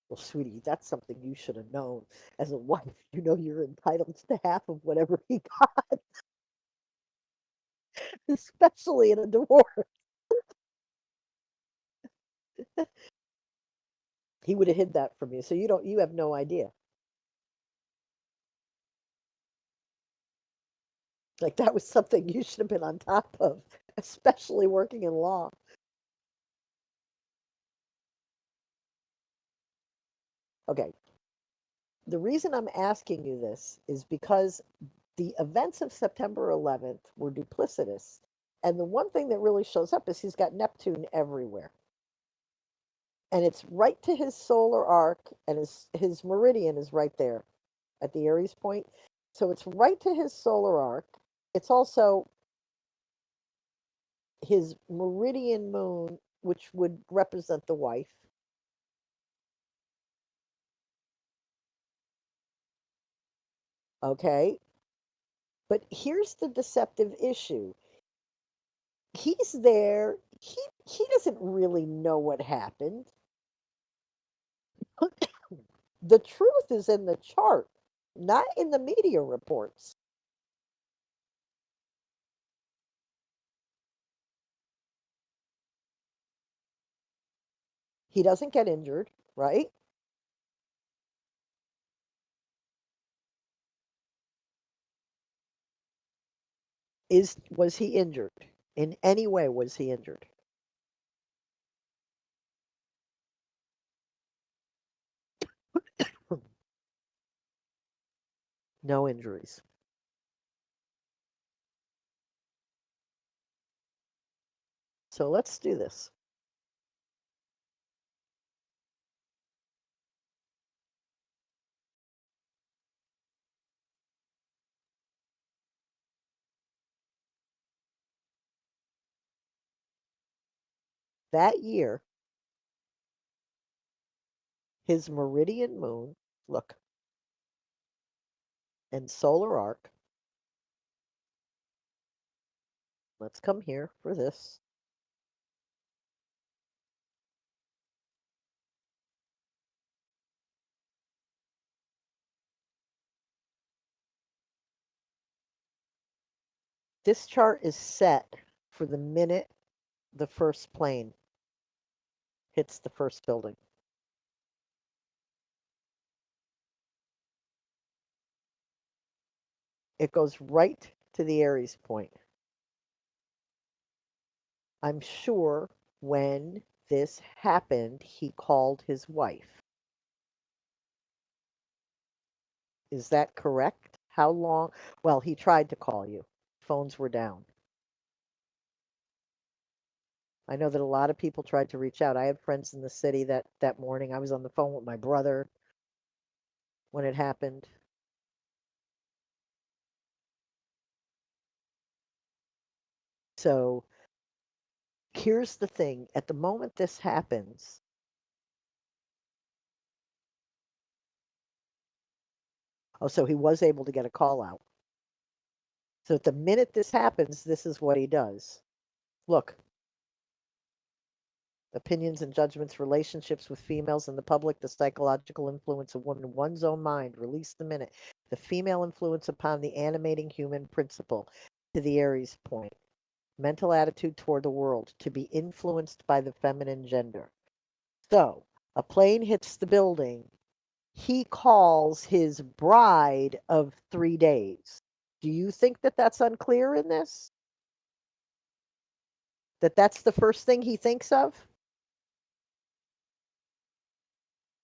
Well, sweetie, that's something you should have known as a wife. You know you're entitled to half of whatever he got, especially in a divorce. He would have hid that from you, so you have no idea. Like that was something you should have been on top of, especially working in law. Okay, the reason I'm asking you this is because the events of September 11th were duplicitous. And the one thing that really shows up is he's got Neptune everywhere. And it's right to his solar arc, and his meridian is right there at the Aries point. So it's right to his solar arc. It's also his meridian moon, which would represent the wife. Okay. But here's the deceptive issue. He's there. He doesn't really know what happened. The truth is in the chart, not in the media reports. He doesn't get injured, right? Is Was he injured? In any way was he injured? No injuries. So let's do this. That year, his meridian moon, look, and solar arc, let's come here for this. This chart is set for the minute the first plane hits the first building. It goes right to the Aries point. I'm sure when this happened, he called his wife. Is that correct? How long? Well, he tried to call you. Phones were down. I know that a lot of people tried to reach out. I had friends in the city that morning. I was on the phone with my brother when it happened. So here's the thing. At the moment this happens, oh, so he was able to get a call out. So at the minute this happens, this is what he does. Look, opinions and judgments, relationships with females and the public, the psychological influence of women, one's own mind, release the minute, the female influence upon the animating human principle, to the Aries point, mental attitude toward the world, to be influenced by the feminine gender. So a plane hits the building. He calls his bride of 3 days. Do you think that that's unclear in this? That that's the first thing he thinks of?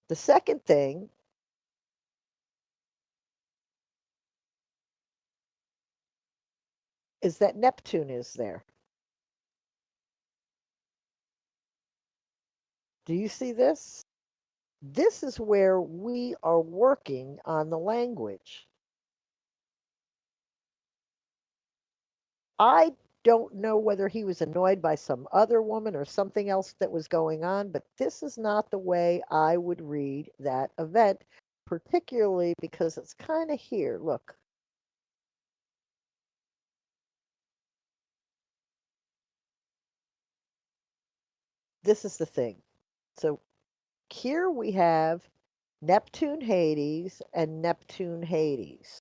The second thing is that Neptune is there. Do you see this? This is where we are working on the language. I don't know whether he was annoyed by some other woman or something else that was going on, but this is not the way I would read that event, particularly because it's kind of here. Look, this is the thing. So here we have Neptune Hades and Neptune Hades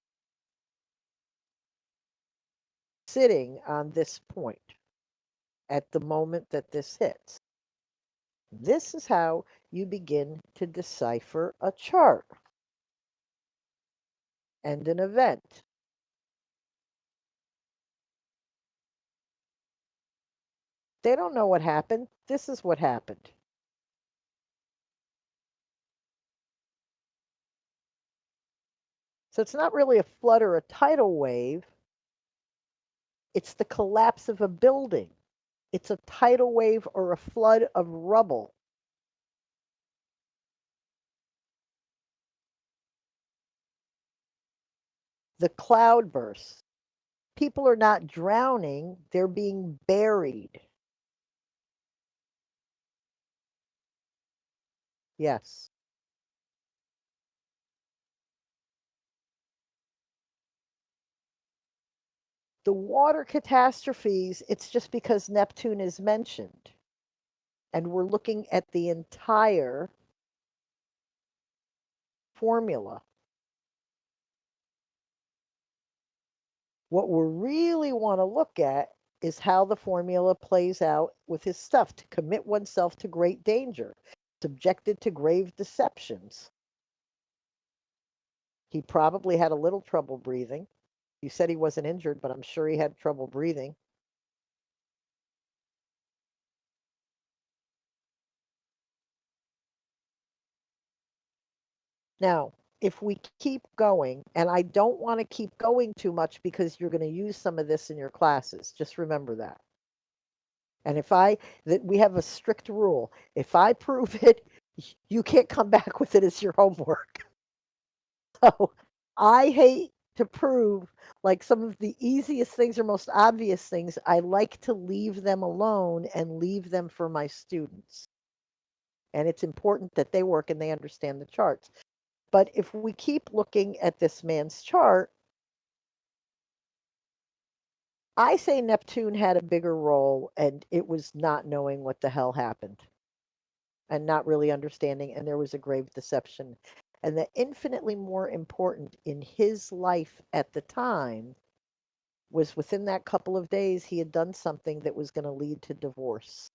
sitting on this point at the moment that this hits. This is how you begin to decipher a chart and an event. They don't know what happened. This is what happened. So it's not really a flood or a tidal wave, it's the collapse of a building. It's a tidal wave or a flood of rubble. The cloud bursts. People are not drowning, they're being buried. Yes. The water catastrophes, it's just because Neptune is mentioned. And we're looking at the entire formula. What we really want to look at is how the formula plays out with his stuff to commit oneself to great danger, subjected to grave deceptions. He probably had a little trouble breathing. You said he wasn't injured, but I'm sure he had trouble breathing. Now, if we keep going, and I don't want to keep going too much because you're going to use some of this in your classes, just remember that. And if I, that we have a strict rule, if I prove it, you can't come back with it as your homework. So I hate to prove like some of the easiest things or most obvious things. I like to leave them alone and leave them for my students. And it's important that they work and they understand the charts. But if we keep looking at this man's chart, I say Neptune had a bigger role and it was not knowing what the hell happened and not really understanding. And there was a grave deception. And the infinitely more important in his life at the time was within that couple of days, he had done something that was going to lead to divorce.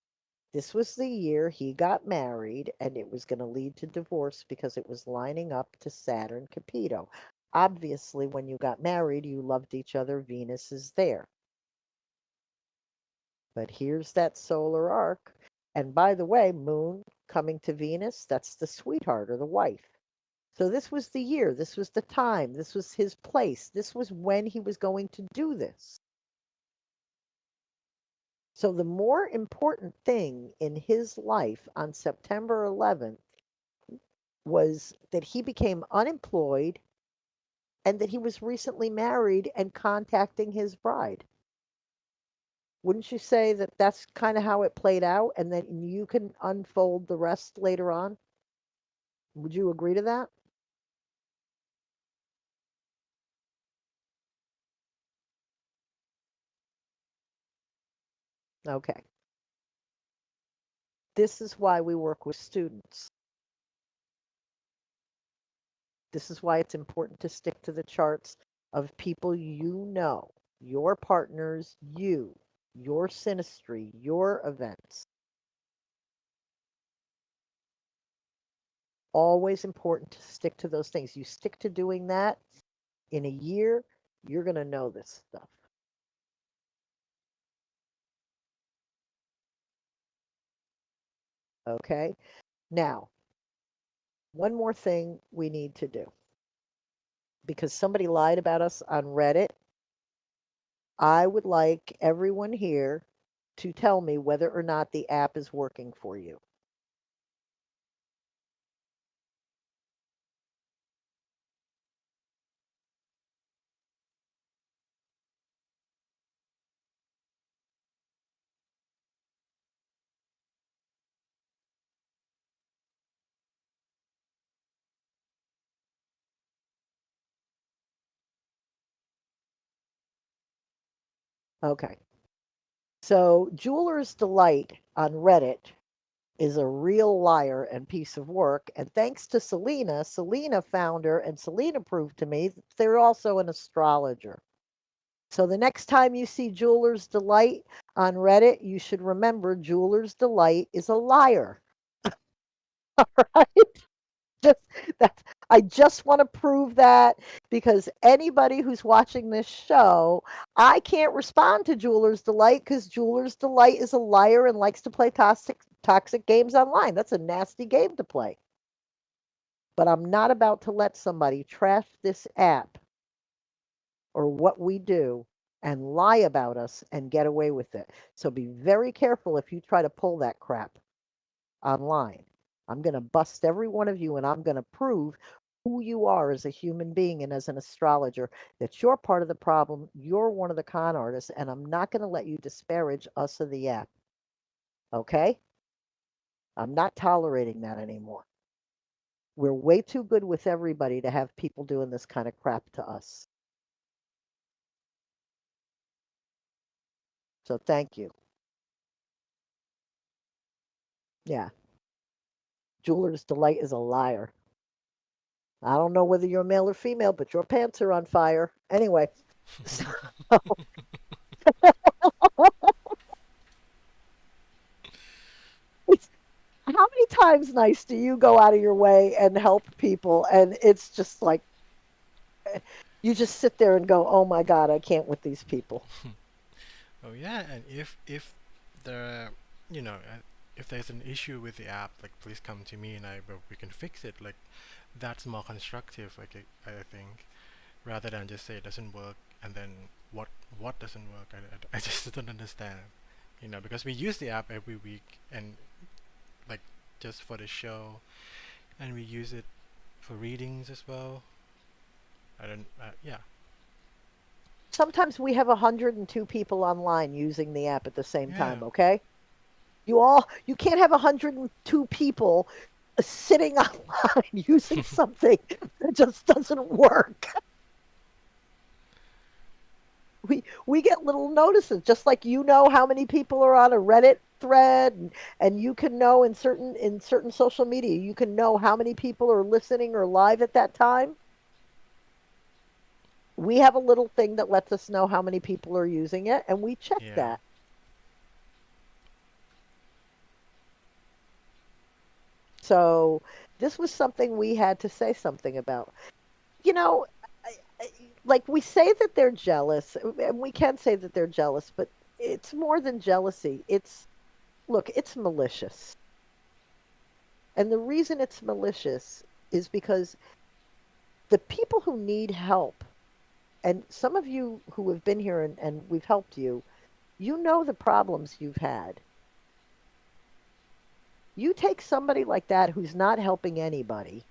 This was the year he got married, and it was going to lead to divorce because it was lining up to Saturn Capito. Obviously, when you got married, you loved each other. Venus is there. But here's that solar arc. And by the way, Moon coming to Venus, that's the sweetheart or the wife. So this was the year, this was the time, this was his place, this was when he was going to do this. So the more important thing in his life on September 11th was that he became unemployed and that he was recently married and contacting his bride. Wouldn't you say that that's kind of how it played out and that you can unfold the rest later on? Would you agree to that? Okay. This is why we work with students. This is why it's important to stick to the charts of people you know, your partners, your synastry, your events. Always important to stick to those things. You stick to doing that in a year, you're going to know this stuff. Okay. Now, one more thing we need to do because somebody lied about us on Reddit. I would like everyone here to tell me whether or not the app is working for you. Okay. So, Jeweler's Delight on Reddit is a real liar and piece of work. And thanks to Selena, Selena found her, and Selena proved to me that they're also an astrologer. So the next time you see Jeweler's Delight on Reddit, you should remember Jeweler's Delight is a liar. Right? Just that I just want to prove that because anybody who's watching this show, I can't respond to Jeweler's Delight because Jeweler's Delight is a liar and likes to play toxic games online. That's a nasty game to play. But I'm not about to let somebody trash this app or what we do and lie about us and get away with it. So be very careful if you try to pull that crap online. I'm going to bust every one of you and I'm going to prove who you are as a human being and as an astrologer, that you're part of the problem. You're one of the con artists, and I'm not going to let you disparage us of the app. Okay? I'm not tolerating that anymore. We're way too good with everybody to have people doing this kind of crap to us. So thank you. Yeah. Jeweler's Delight is a liar. I don't know whether you're male or female, but your pants are on fire. Anyway, so it's, how many times, Nice, do you go out of your way and help people? And it's just like, you just sit there and go, oh my God, I can't with these people. Oh yeah, and if there, you know, if there's an issue with the app, like please come to me and we can fix it. Like that's more constructive. Like I think rather than just say it doesn't work and then what doesn't work. I just don't understand. You know, because we use the app every week and like just for the show, and we use it for readings as well. I don't. Yeah. Sometimes we have 102 people online using the app at the same Yeah. time, okay? You can't have 102 people sitting online using something that just doesn't work. We get little notices, just like you know how many people are on a Reddit thread, and you can know in certain social media, you can know how many people are listening or live at that time. We have a little thing that lets us know how many people are using it, and we check Yeah. that. So this was something we had to say something about. You know, like we say that they're jealous, and we can say that they're jealous, but it's more than jealousy. Look, it's malicious. And the reason it's malicious is because the people who need help, and some of you who have been here and we've helped you, You know the problems you've had. You take somebody like that who's not helping anybody.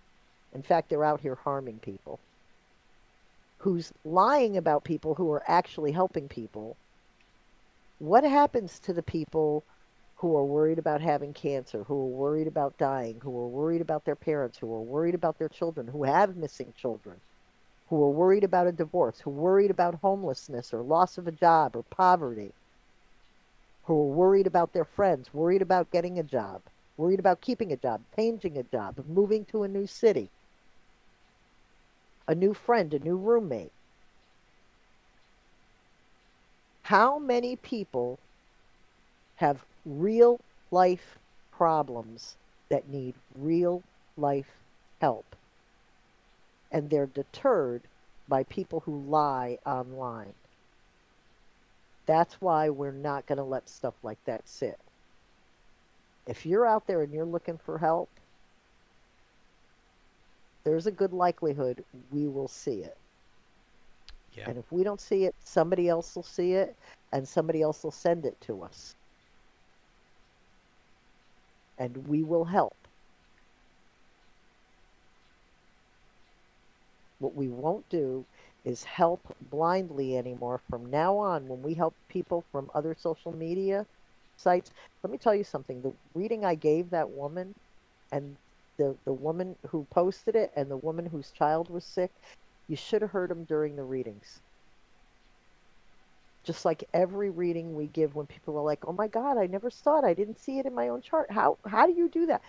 In fact, they're out here harming people, who's lying about people who are actually helping people. What happens to the people who are worried about having cancer, who are worried about dying, who are worried about their parents, who are worried about their children, who have missing children, who are worried about a divorce, who are worried about homelessness or loss of a job or poverty, who are worried about their friends, worried about getting a job, worried about keeping a job, changing a job, moving to a new city, a new friend, a new roommate? How many people have real life problems that need real life help, and they're deterred by people who lie online? That's why we're not going to let stuff like that sit. If you're out there and you're looking for help, there's a good likelihood we will see it. Yeah. And if we don't see it, somebody else will see it and somebody else will send it to us. And we will help. What we won't do is help blindly anymore. From now on, when we help people from other social media sites, let me tell you something. The reading I gave that woman, and the woman who posted it, and the woman whose child was sick, you should have heard them during the readings. Just like every reading we give, when people are like, "Oh my God, I never saw it. I didn't see it in my own chart. How do you do that?"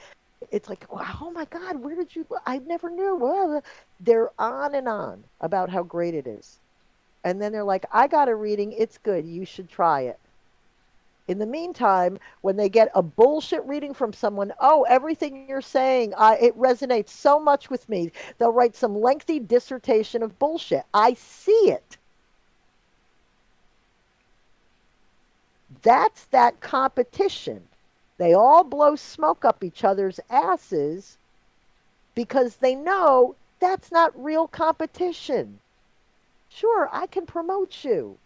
It's like, "Oh my God, where did you? I never knew." Well, they're on about how great it is, and then they're like, "I got a reading. It's good. You should try it." In the meantime, when they get a bullshit reading from someone, "Oh, everything you're saying, it resonates so much with me." They'll write some lengthy dissertation of bullshit. I see it. That's that competition. They all blow smoke up each other's asses because they know that's not real competition. Sure, I can promote you.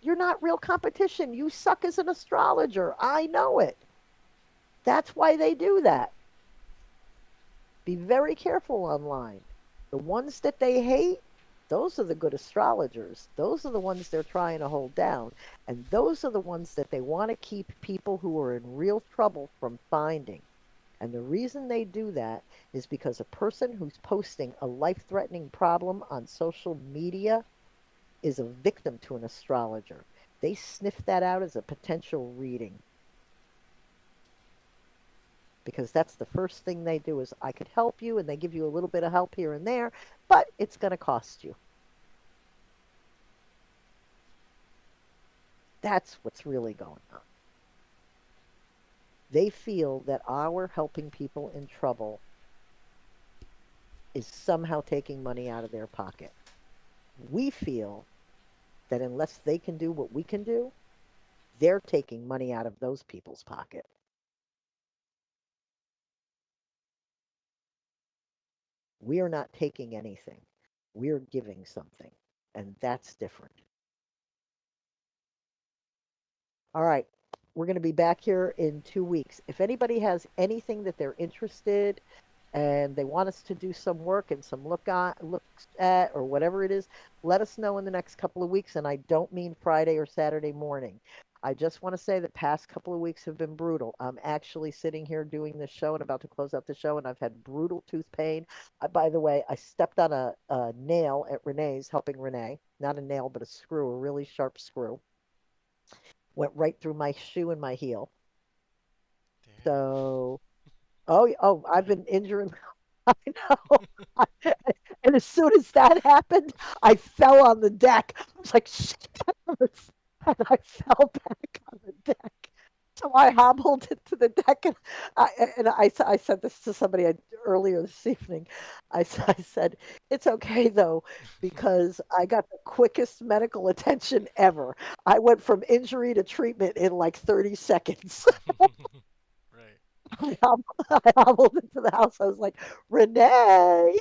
You're not real competition. You suck as an astrologer. I know it. That's why they do that. Be very careful online. The ones that they hate, those are the good astrologers. Those are the ones they're trying to hold down. And those are the ones that they want to keep people who are in real trouble from finding. And the reason they do that is because a person who's posting a life threatening problem on social media is a victim to an astrologer. They sniff that out as a potential reading because that's the first thing they do is, "I could help you," and they give you a little bit of help here and there, but it's going to cost you. That's what's really going on. They feel that our helping people in trouble is somehow taking money out of their pocket. We feel that unless they can do what we can do, they're taking money out of those people's pocket. We are not taking anything. We're giving something. And that's different. All right. We're going to be back here in 2 weeks. If anybody has anything that they're interested and they want us to do some work and some looks at or whatever it is, let us know in the next couple of weeks. And I don't mean Friday or Saturday morning. I just want to say the past couple of weeks have been brutal. I'm actually sitting here doing this show and about to close out the show, and I've had brutal tooth pain. By the way, I stepped on a nail at Renee's, helping Renee. Not a nail, but a screw, a really sharp screw. Went right through my shoe and my heel. Damn. So, oh, I've been injuring. I know. And as soon as that happened, I fell on the deck. I was like, "Shit, that hurts." And I fell back on the deck. So I hobbled into the deck, and I said this to somebody earlier this evening. I said, "It's okay though, because I got the quickest medical attention ever. I went from injury to treatment in like 30 seconds." Right. I hobbled into the house. I was like, "Renee."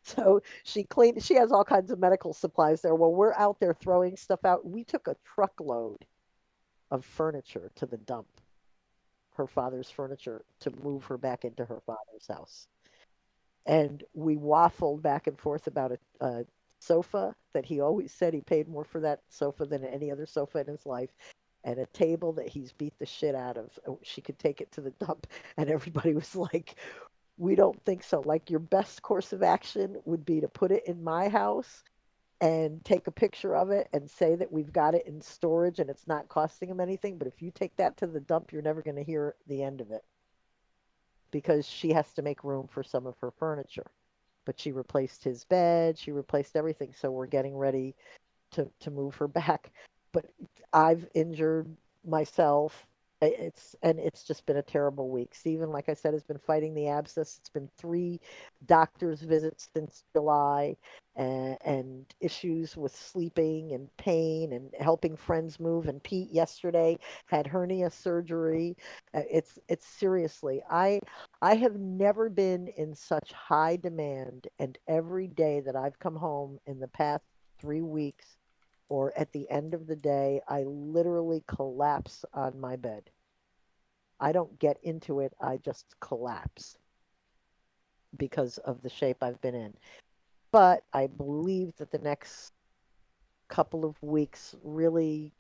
So she cleaned, she has all kinds of medical supplies there. Well, we're out there throwing stuff out. We took a truckload of furniture to the dump, her father's furniture, to move her back into her father's house. And we waffled back and forth about a sofa that he always said he paid more for that sofa than any other sofa in his life, and a table that he's beat the shit out of. She could take it to the dump, and everybody was like, "We don't think so. Like, your best course of action would be to put it in my house and take a picture of it and say that we've got it in storage and it's not costing him anything. But if you take that to the dump, you're never going to hear the end of it because she has to make room for some of her furniture. But she replaced his bed, she replaced everything. So we're getting ready to move her back. But I've injured myself. It's just been a terrible week. Stephen, like I said, has been fighting the abscess. It's been 3 doctor's visits since July, and issues with sleeping and pain and helping friends move. And Pete yesterday had hernia surgery. It's seriously. I have never been in such high demand, and every day that I've come home in the past 3 weeks or at the end of the day, I literally collapse on my bed. I don't get into it, I just collapse because of the shape I've been in. But I believe that the next couple of weeks, really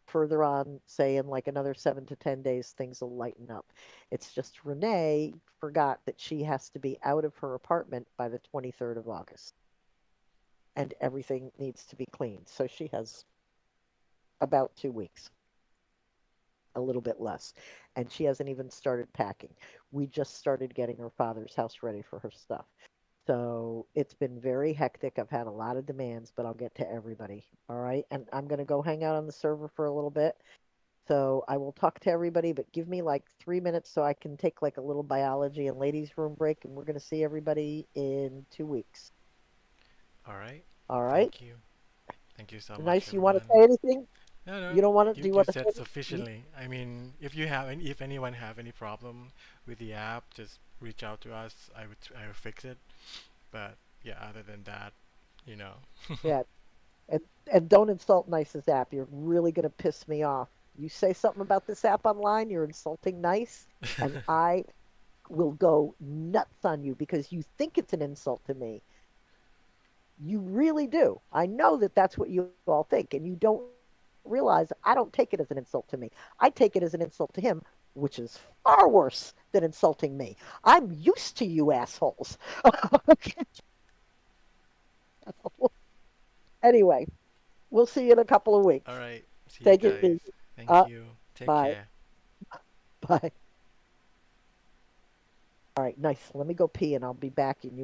further on, say in like another 7 to 10 days, things will lighten up. It's just Renee forgot that she has to be out of her apartment by the 23rd of August and everything needs to be cleaned. So she has about 2 weeks, a little bit less. And she hasn't even started packing. We just started getting her father's house ready for her stuff. So it's been very hectic. I've had a lot of demands, but I'll get to everybody. All right. And I'm going to go hang out on the server for a little bit. So I will talk to everybody, but give me like 3 minutes so I can take like a little biology and ladies' room break. And we're going to see everybody in 2 weeks. All right. All right. Thank you. Thank you so much, Nice. You want to everyone. say anything? No, no, You don't want to? Do you, you you want to say said anything? sufficiently. I mean, if anyone have any problem with the app, just reach out to us. I would fix it. But yeah, other than that, you know. Yeah. And and don't insult Nice's app. You're really gonna piss me off. You say something about this app online, you're insulting Nice, and I will go nuts on you because you think it's an insult to me. You really do. I know that that's what you all think, and you don't realize I don't take it as an insult to me. I take it as an insult to him, which is far worse than insulting me. I'm used to you assholes. Anyway, we'll see you in a couple of All weeks. right. See you Take it guys. easy. Thank Uh, you. Take bye. care. Bye. All right, nice. Let me go pee and I'll be back and you